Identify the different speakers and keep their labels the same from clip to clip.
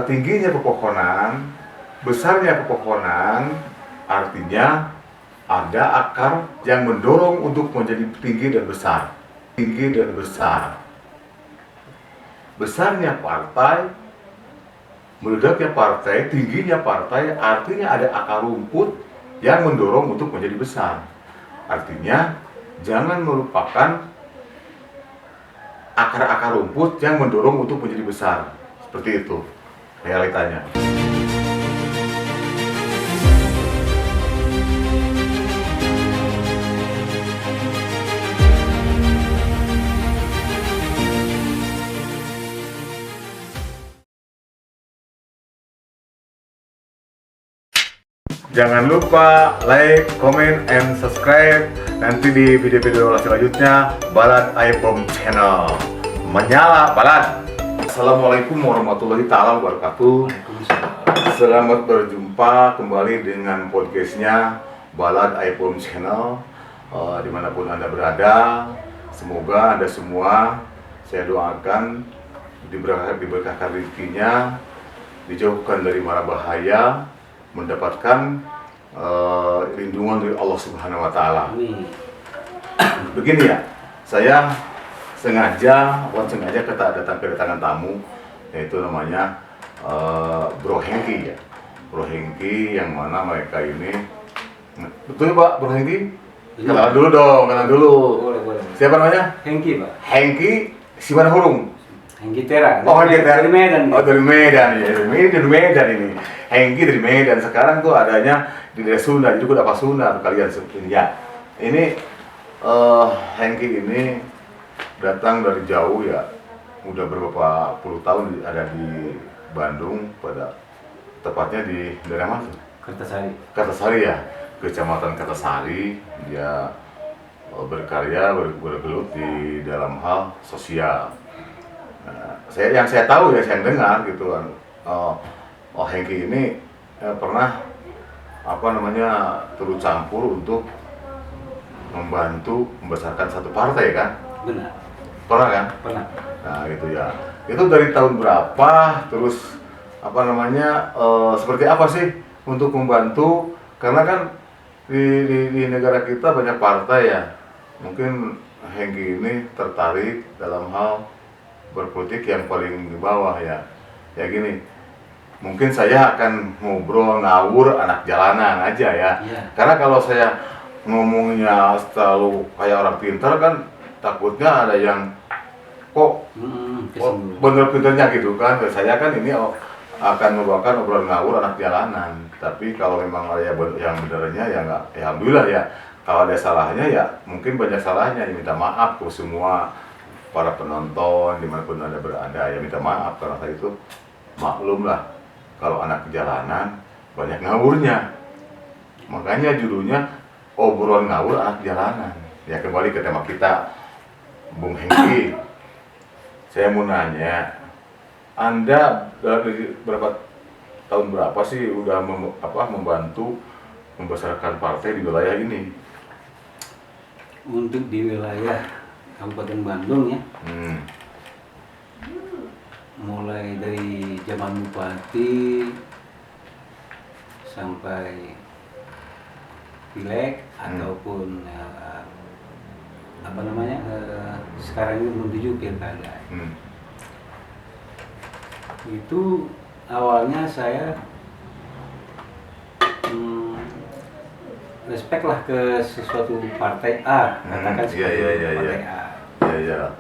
Speaker 1: tingginya pepohonan, besarnya pepohonan, artinya ada akar yang mendorong untuk menjadi tinggi dan besar. Tinggi dan besar. Besarnya partai, meledaknya partai, tingginya partai, artinya ada akar rumput yang mendorong untuk menjadi besar. Artinya, jangan melupakan akar-akar rumput yang mendorong untuk menjadi besar. Seperti itu realitanya. Jangan lupa like, comment, and subscribe. Nanti di video-video selanjutnya Balad iBom Channel menyala balad. Assalamualaikum warahmatullahi taala wabarakatuh. Selamat berjumpa kembali dengan podcastnya Balad iBom Channel. Dimanapun Anda berada, semoga Anda semua, saya doakan diberkahkan rezekinya, dijauhkan dari mara bahaya, mendapatkan lindungan dari Allah Subhanahu wa Ta'ala. Begini ya, saya sengaja kedatangan tamu, yaitu namanya Bro Hengki ya. Bro Hengki yang mana mereka ini, betul Pak Bro Hengki? Kenalan dulu dong, kenalan dulu.
Speaker 2: Boleh.
Speaker 1: Siapa namanya?
Speaker 2: Hengki Pak.
Speaker 1: Hengki Simana Hurung.
Speaker 2: Hengki Tera.
Speaker 1: Oh, Hengki Tera.
Speaker 2: Dari Medan.
Speaker 1: Oh, dari Medan ya. Dari Medan ini. Hengki dari Medan. Sekarang tuh adanya di daerah Sunda. Jadi udah apa Sunda kalian seperti ya. Ini Hengki ini datang dari jauh ya. Udah beberapa puluh tahun ada di Bandung, pada tepatnya di daerah mana?
Speaker 2: Kertasari.
Speaker 1: Kertasari ya. Kecamatan Kertasari. Dia berkarya, bergelut di dalam hal sosial. Nah, yang saya tahu ya, saya dengar gitu kan, Hengki ini pernah turut campur untuk membantu membesarkan satu partai kan?
Speaker 2: Benar.
Speaker 1: Pernah kan?
Speaker 2: Pernah.
Speaker 1: Nah itu ya. Itu dari tahun berapa? Terus seperti apa sih untuk membantu? Karena kan di negara kita banyak partai ya. Mungkin Hengki ini tertarik dalam hal berpolitik yang paling di bawah ya. Ya gini, mungkin saya akan ngobrol ngawur anak jalanan aja ya. Karena kalau saya ngomongnya selalu kayak orang pintar kan takutnya ada yang kok bener pintarnya gitu kan. Saya kan ini akan membawakan obrolan ngawur anak jalanan. Tapi kalau memang ada yang benernya ya nggak, ya alhamdulillah ya. Kalau ada salahnya ya mungkin banyak salahnya, ya minta maaf ke semua para penonton dimanapun Anda berada, ya minta maaf karena saya itu maklum lah kalau anak jalanan banyak ngawurnya, makanya judulnya obrolan ngawur anak jalanan. Ya kembali ke tema kita, Bung Hengki, saya mau nanya, Anda dari tahun berapa sih udah membantu membesarkan partai di wilayah ini?
Speaker 2: Untuk di wilayah Kabupaten Bandung ya, mulai dari zaman bupati sampai pileg ataupun sekarang ini menuju pilkada. Itu awalnya saya respect lah ke sesuatu partai A, katakan seperti partai A.
Speaker 1: Iya.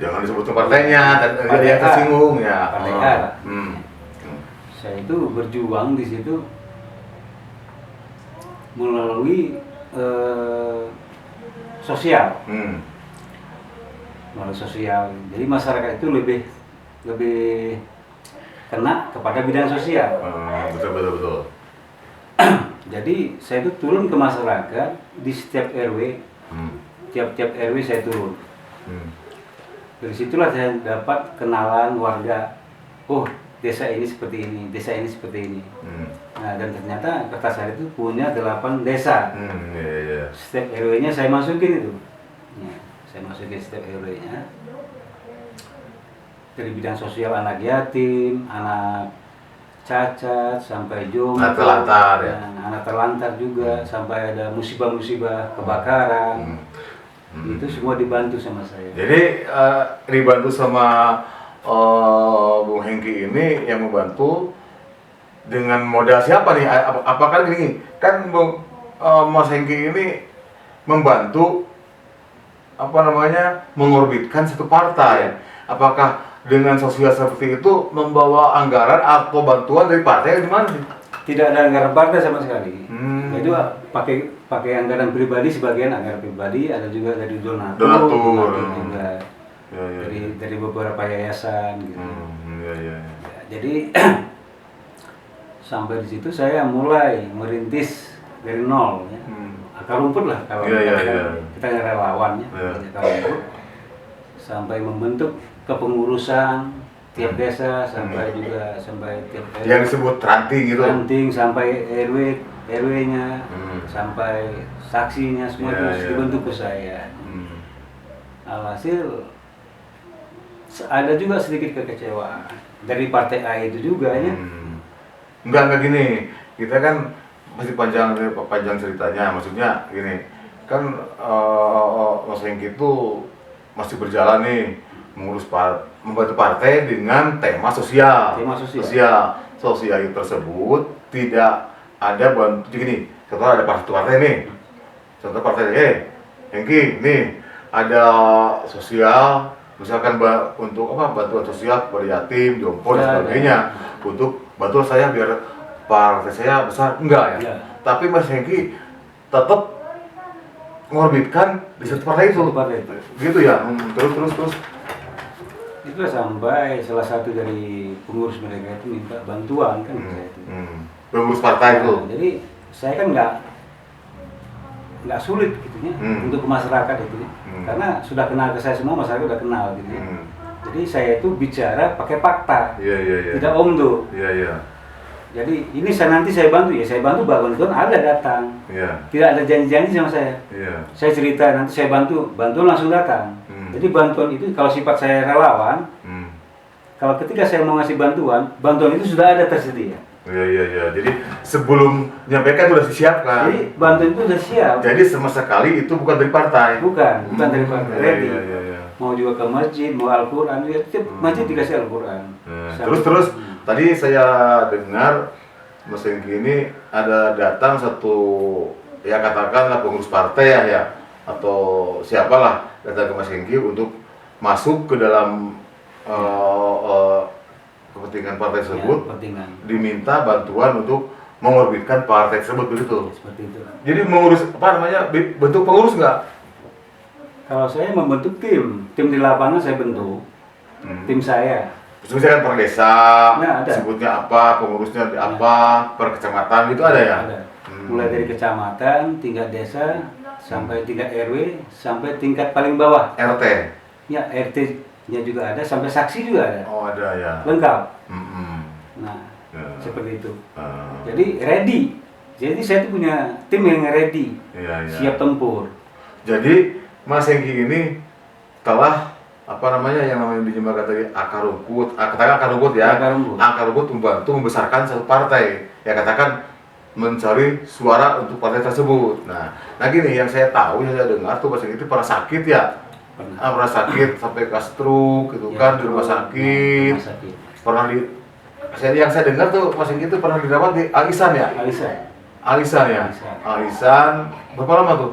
Speaker 1: Jangan disebut partainya, ada yang tersinggung ya.
Speaker 2: Partai A. Saya itu berjuang di situ melalui sosial. Melalui sosial. Jadi masyarakat itu lebih kena kepada bidang sosial.
Speaker 1: Betul.
Speaker 2: Jadi saya itu turun ke masyarakat di setiap RW, tiap-tiap RW saya turun. Dari situlah saya dapat kenalan warga. Oh, desa ini seperti ini, desa ini seperti ini. Nah, dan ternyata Kertasari itu punya 8 desa. Setiap RW-nya saya masukin itu. Ya, saya masukin setiap RW-nya. Dari bidang sosial, anak yatim, anak cacat, sampai jomblo,
Speaker 1: Anak terlantar, ya?
Speaker 2: anak terlantar juga, sampai ada musibah-musibah kebakaran. Itu semua dibantu sama saya.
Speaker 1: Jadi dibantu sama Bung Hengki ini yang membantu dengan modal siapa nih? Apakah gini kan Mas Hengki ini membantu mengorbitkan satu partai. Apakah dengan sosial seperti itu membawa anggaran atau bantuan dari partai di mana sih?
Speaker 2: Tidak ada anggaran partai sama sekali. Itu pakai anggaran pribadi, sebagian anggaran pribadi, ada juga dari donatur juga. Dari beberapa yayasan gitu. Ya, jadi sampai di situ saya mulai merintis dari nol ya. Akar rumput lah kalau kita relawan ya. Akar rumput sampai membentuk kepengurusan tiap desa, sampai tiap
Speaker 1: yang disebut ranting gitu.
Speaker 2: Ranting sampai RW-nya, sampai saksinya semua dibentuk ke saya. Alhasil ada juga sedikit kekecewaan dari partai A itu juga ya.
Speaker 1: Enggak gini, kita kan masih panjang ceritanya. Maksudnya gini, kan Mas Hengki itu masih berjalan nih membantu partai dengan tema sosial. Sosial tersebut tidak ada bantu gini. Contoh ada partai nih. Contoh partai Hengki nih ada sosial, misalkan untuk bantuan sosial kepada yatim, jompo dan sebagainya. Untuk bantu saya biar partai saya besar, enggak ya. Tapi Mas Hengki tetap mengorbitkan di satu partai itu. Gitu ya. Terus
Speaker 2: itu sampai salah satu dari pengurus mereka itu minta bantuan kan saya itu.
Speaker 1: Pengurus partai itu.
Speaker 2: Jadi saya kan nggak sulit gitu ya untuk ke masyarakat itu ya. Karena sudah kenal ke saya semua, masyarakat udah kenal gitu ya. Jadi saya itu bicara pakai fakta, tidak omdo. Jadi ini nanti saya bantu bantuan ada datang. Tidak ada janji-janji sama saya. Saya cerita nanti saya bantuan langsung datang. Jadi bantuan itu kalau sifat saya relawan, kalau ketika saya mau ngasih bantuan itu sudah ada tersedia.
Speaker 1: Jadi sebelum menyampaikan sudah disiapkan.
Speaker 2: Jadi bantuan itu sudah siap.
Speaker 1: Jadi sama sekali itu bukan dari partai.
Speaker 2: Bukan dari partai. Ready. Mau juga ke masjid, mau Al-Quran, masjid dikasih Al-Quran.
Speaker 1: Terus tadi saya dengar Mas Hengki ini ada datang satu ya katakanlah pengurus partai ya atau siapalah datang ke Mas Hengki untuk masuk ke dalam kepentingan partai tersebut, diminta bantuan untuk mengorbitkan partai tersebut begitu.
Speaker 2: Seperti itu.
Speaker 1: Jadi mengurus bentuk pengurus nggak?
Speaker 2: Kalau saya membentuk tim di lapangan saya bentuk, tim saya.
Speaker 1: Misalkan per desa,
Speaker 2: ada.
Speaker 1: sebutnya apa, pengurusnya apa, per kecamatan itu ada ya?
Speaker 2: Ada. Mulai dari kecamatan, tingkat desa, sampai tingkat RW, sampai tingkat paling bawah.
Speaker 1: RT?
Speaker 2: Ya, RT-nya juga ada, sampai saksi juga ada.
Speaker 1: Oh ada ya.
Speaker 2: Lengkap. Nah, seperti itu. Jadi ready. Jadi saya tuh punya tim yang ready, siap tempur.
Speaker 1: Jadi Mas Hengki ini telah yang namanya dijembatkan tadi akar rumput, katakan akar rumput ya. Akar rumput membantu membesarkan satu partai. Ya katakan mencari suara untuk partai tersebut. Nah gini yang saya tahu, yang saya dengar tuh Mas Hengki itu pernah sakit ya. Pernah sakit sampai ke stroke gitu kan di rumah sakit. Yang saya dengar tuh Mas Hengki itu pernah dirawat di Alisan ya. Alisan berapa lama tuh?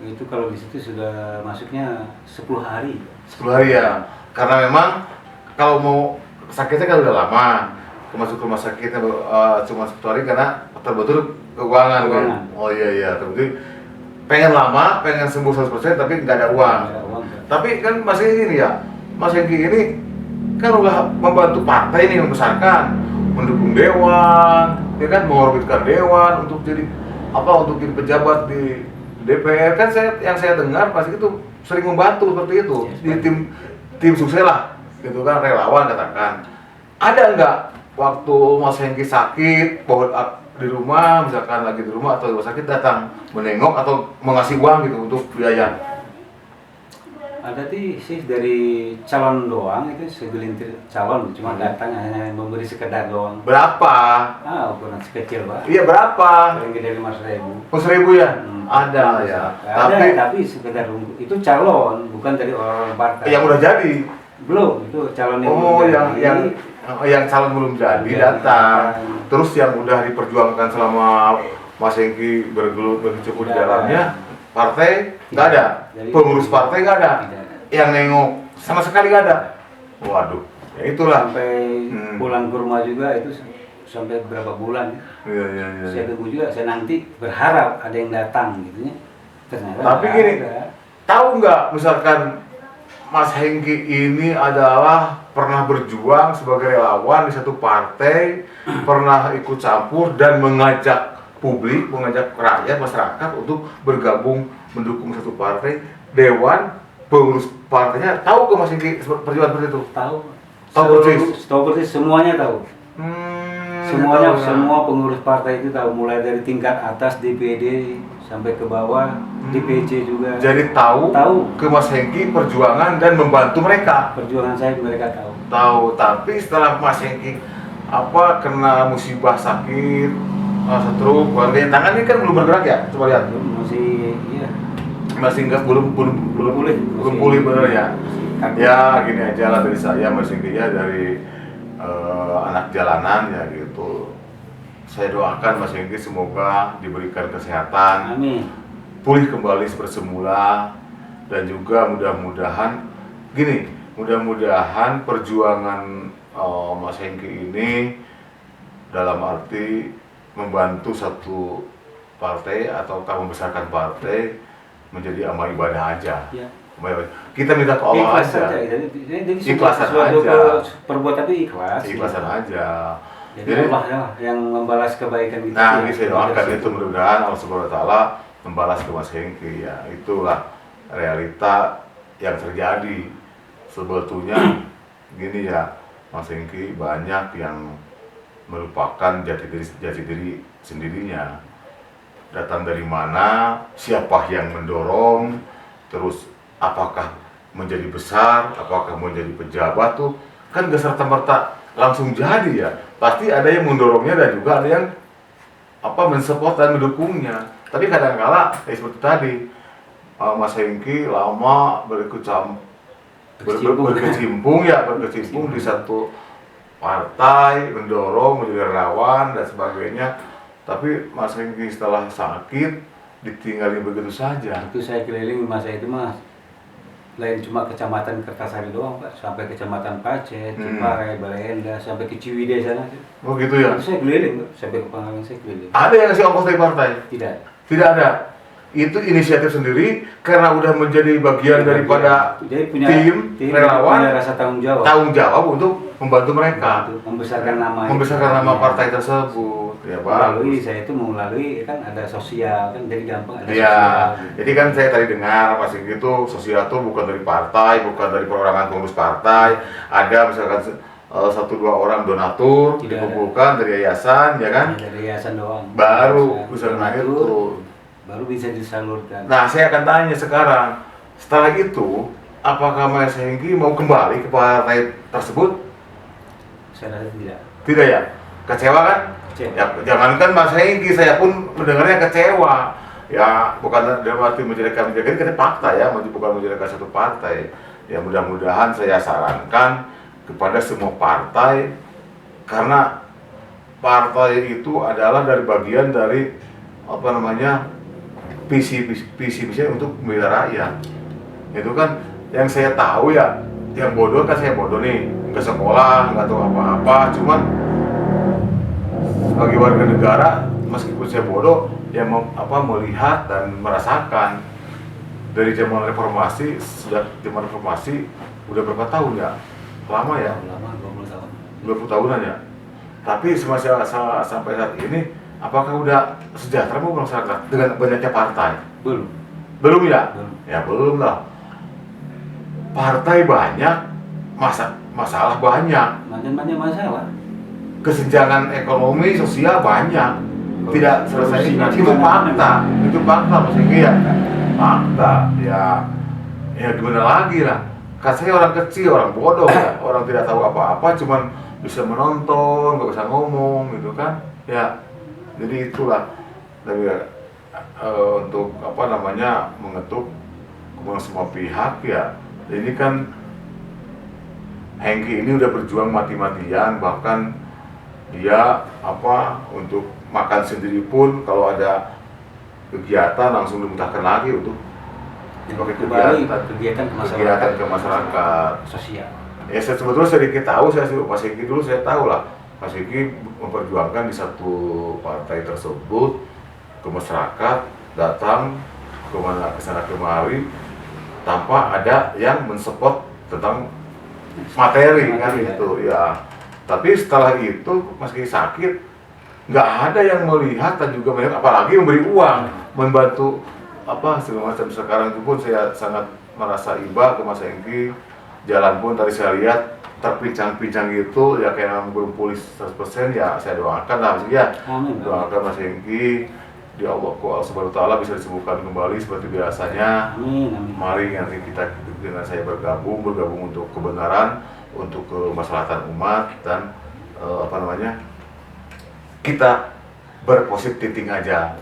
Speaker 2: Itu kalau di situ sudah masuknya 10 hari.
Speaker 1: 10 hari ya. Karena memang kalau mau sakitnya kan udah lama. Masuk rumah sakitnya cuma 10 hari karena terbentur keuangan. Kan? Oh iya. Terbukti pengen lama, pengen sembuh 100% tapi nggak ada uang. Tapi kan masih ini ya. Mas Hengki ini kan udah membantu partai ini membesarkan, mendukung dewan, ya kan mengorbitkan dewan untuk jadi pejabat di DPR kan yang saya dengar pasti itu sering membantu seperti itu di tim sukses lah gitu kan, relawan katakan. Ada nggak waktu Mas Hengki sakit di rumah, misalkan lagi di rumah atau di rumah sakit datang menengok atau mengasih uang gitu untuk biaya?
Speaker 2: Ada sih dari calon doang, itu segelintir calon cuma datang hanya memberi sekedar doang.
Speaker 1: Berapa?
Speaker 2: Ukuran sekecil Pak.
Speaker 1: Iya berapa?
Speaker 2: Paling gede 5.000.
Speaker 1: 100.000 ya? Ada ya.
Speaker 2: Tapi sekedar itu calon, bukan dari orang partai.
Speaker 1: Yang udah jadi.
Speaker 2: Belum, itu calon yang
Speaker 1: Oh,
Speaker 2: belum jadi.
Speaker 1: yang calon belum jadi datang. Terus yang udah diperjuangkan selama Mas Hengki berkecimpung di dalamnya, partai nggak ada, pengurus partai nggak ada, yang nengok sama sekali nggak ada. Waduh, ya itulah.
Speaker 2: Sampai pulang ke rumah juga itu sampai berapa bulan.
Speaker 1: Iya.
Speaker 2: Saya tunggu juga, saya nanti berharap ada yang datang gitu ya. Ternyata
Speaker 1: Tapi gini, tahu nggak misalkan Mas Hengki ini adalah pernah berjuang sebagai relawan di satu partai, pernah ikut campur dan mengajak publik, mengajak rakyat, masyarakat untuk bergabung mendukung satu partai. Dewan pengurus partainya tahu ke Mas Hengki perjuangan seperti itu? Tahu
Speaker 2: persis, semuanya tahu. Semuanya, semua pengurus partai itu tahu, mulai dari tingkat atas DPD sampai ke bawah, DPC juga.
Speaker 1: Jadi tahu ke Mas Hengki perjuangan dan membantu mereka.
Speaker 2: Perjuangan saya mereka tahu.
Speaker 1: Tahu, tapi setelah Mas Hengki kena musibah sakit, stroke, bagian tangan ini kan belum bergerak ya? Coba lihat. Masih enggak belum pulih bener ya. Ya gini aja lah dari saya Mas Hengki ya, dari anak jalanan ya gitu. Saya doakan Mas Hengki semoga diberikan kesehatan,
Speaker 2: amin,
Speaker 1: pulih kembali seperti semula, dan juga mudah-mudahan perjuangan Mas Hengki ini dalam arti membantu satu partai ataukah membesarkan partai menjadi amal ibadah aja. Ya. Kita minta ke Allah aja. Ikhlasan aja.
Speaker 2: Perbuatan itu ikhlas.
Speaker 1: Ikhlasan aja.
Speaker 2: Jadi Allah yang membalas kebaikan kita.
Speaker 1: Nah, ini saya doakan itu mudah-mudahan Allah Subhanahu wa taala membalas ke Mas Hengki ya. Itulah realita yang terjadi. Sebetulnya gini ya, Mas Hengki banyak yang melupakan jati diri sendirinya. Datang dari mana, siapa yang mendorong, terus apakah menjadi besar, apakah menjadi pejabat tuh kan gak serta-merta langsung jadi ya. Pasti ada yang mendorongnya dan juga ada yang mensupport dan mendukungnya. Tapi kadang-kala seperti tadi Mas Hengki lama berkecimpung di satu partai, mendorong menjadi relawan dan sebagainya. Tapi Mas Hengki setelah sakit ditinggalin begitu saja.
Speaker 2: Itu saya keliling masa itu Mas. Lain cuma kecamatan Kertasari doang Pak, sampai kecamatan Pacet, Ciparai, Baleendah, sampai ke Ciwidey sana.
Speaker 1: Oh gitu ya?
Speaker 2: Itu saya keliling Pak, sampai ke Pangalengan saya keliling.
Speaker 1: Ada yang ngasih ongkos dari partai?
Speaker 2: Tidak.
Speaker 1: Tidak ada? Itu inisiatif sendiri karena udah menjadi bagian daripada tim relawan,
Speaker 2: punya rasa tanggung
Speaker 1: jawab untuk membantu mereka,
Speaker 2: membesarkan
Speaker 1: nama partai tersebut ya Pak.
Speaker 2: Saya itu melalui kan ada sosial kan, jadi gampang ada
Speaker 1: sosial. Jadi kan saya tadi dengar pasti gitu, sosial itu bukan dari partai, bukan dari perorangan pengurus partai, ada misalkan 1-2 orang donatur dikumpulkan dari yayasan ya kan,
Speaker 2: dari yayasan doang
Speaker 1: baru bisa itu
Speaker 2: baru bisa disalurkan.
Speaker 1: Nah, saya akan tanya sekarang, setelah itu, apakah Mas Hengki mau kembali ke partai tersebut?
Speaker 2: Saya rasa tidak.
Speaker 1: Tidak ya? Kecewa kan?
Speaker 2: Kecewa.
Speaker 1: Ya, jangankan Mas Hengki, saya pun mendengarnya kecewa. Ya, bukan dalam arti menjelekan, kita fakta ya, bukan menjelekan satu partai. Ya, mudah-mudahan saya sarankan kepada semua partai, karena partai itu adalah dari bagian dari visi untuk membela rakyat. Itu kan yang saya tahu ya, yang bodoh kan saya bodoh nih, nggak sekolah, nggak tahu apa-apa, cuman sebagai warga negara meskipun saya bodoh ya melihat dan merasakan dari zaman reformasi. Sejak zaman reformasi udah berapa tahun ya? Lama ya?
Speaker 2: Lama, 20 tahun.
Speaker 1: 20 tahunan ya. Tapi sampai saat ini apakah udah sejahtera bu masyarakat dengan banyaknya partai? Belum ya? Ya belum lah. Partai banyak, masalah banyak.
Speaker 2: Banyak masalah.
Speaker 1: Kesenjangan ekonomi, sosial banyak. Tidak selesai. Itu fakta Mas Hengki ya. Fakta ya. ya gimana lagi lah, kan saya orang kecil, orang bodoh ya, orang tidak tahu apa-apa, cuman bisa menonton, nggak bisa ngomong gitu kan, ya jadi itulah dari untuk apa namanya mengetuk kemudian semua pihak ya. Ini kan Hengki ini udah berjuang mati-matian, bahkan dia apa untuk makan sendiri pun kalau ada kegiatan langsung dimuntahkan lagi untuk dipakai kegiatan ke masyarakat
Speaker 2: sosial.
Speaker 1: Ya saya sebetulnya sedikit tahu, Mas Hengki dulu saya tahu lah, Mas Hengki memperjuangkan di satu partai tersebut ke masyarakat, datang ke sana kemari tanpa ada yang mensupport tentang materi kan gitu ya. Tapi setelah itu meski sakit nggak ada yang melihat dan juga melihat, apalagi memberi uang membantu apa segala macam. Sekarang itu pun saya sangat merasa iba ke Mas Hengki. Jalan pun tadi saya lihat terpincang-pincang gitu ya, kayak belum pulih 100%. Ya saya doakan lah ya, doakan Mas Hengki di Allah Subhanahu wa taala bisa disembuhkan kembali seperti biasanya.
Speaker 2: Amin, amin.
Speaker 1: Mari nanti kita dengan saya bergabung untuk kebenaran, untuk kemaslahatan umat dan apa namanya, kita berpositif thinking aja.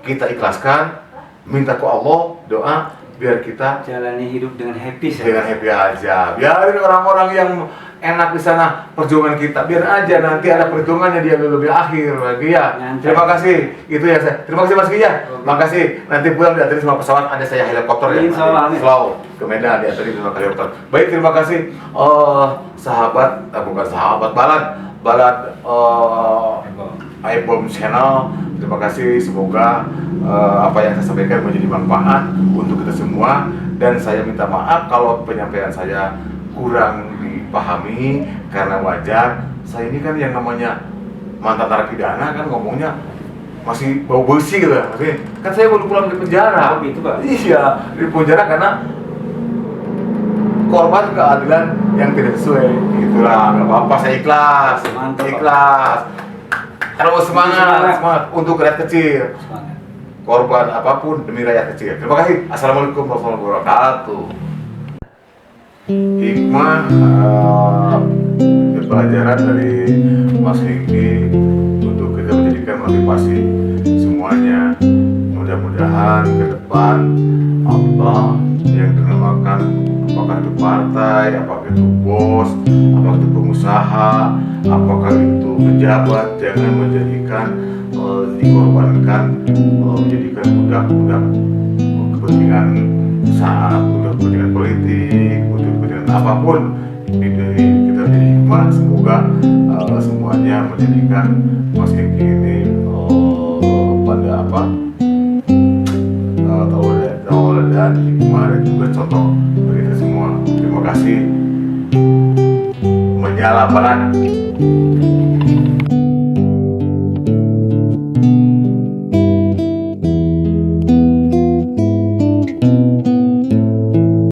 Speaker 1: Kita ikhlaskan, minta ke Allah doa biar kita
Speaker 2: jalani hidup dengan happy saja.
Speaker 1: Dengan happy aja. Biarin orang-orang yang enak di sana perjuangan kita, biar aja nanti ada perjuangannya dia lebih akhir lagi ya.
Speaker 2: Nyantai.
Speaker 1: Terima kasih. Itu ya saya. Terima kasih Mas Kia. Makasih. Nanti pulang diantarin sama pesawat, ada saya helikopter ya. Slow ke Medan diantarin sama helikopter. Baik, terima kasih sahabat, bukan sahabat, Balad iBom Channel. Terima kasih, semoga apa yang saya sampaikan menjadi manfaat untuk kita semua, dan saya minta maaf kalau penyampaian saya kurang dipahami karena wajar. Saya ini kan yang namanya mantan narapidana kan ngomongnya masih bau besi gitu ya. Maksudnya kan saya baru pulang dari penjara.
Speaker 2: Oh gitu Pak?
Speaker 1: Iya, dari penjara karena korban keadilan yang tidak sesuai. Itulah, nggak apa-apa, saya ikhlas.
Speaker 2: Mantap,
Speaker 1: ikhlas. Terus semangat untuk rakyat kecil.
Speaker 2: Semangat.
Speaker 1: Korban apapun demi rakyat kecil. Terima kasih. Assalamualaikum warahmatullahi wabarakatuh. Hikmah pelajaran dari Mas Hengki untuk kita menjadikan motivasi semuanya. Mudah-mudahan ke depan Allah yang dinamakan, apakah itu partai, apakah itu bos, apakah itu pengusaha, apakah itu pejabat, jangan menjadikan dikorbankan, menjadikan budak-budak kepentingan saat, untuk kepentingan politik, untuk kepentingan apapun. Ini kita menjadi hikmah. Semoga semuanya menjadikan Mas Hengki ini pada apa tauladan, hikmah, dan juga contoh bagi kita semua. Terima kasih. Menyala barat.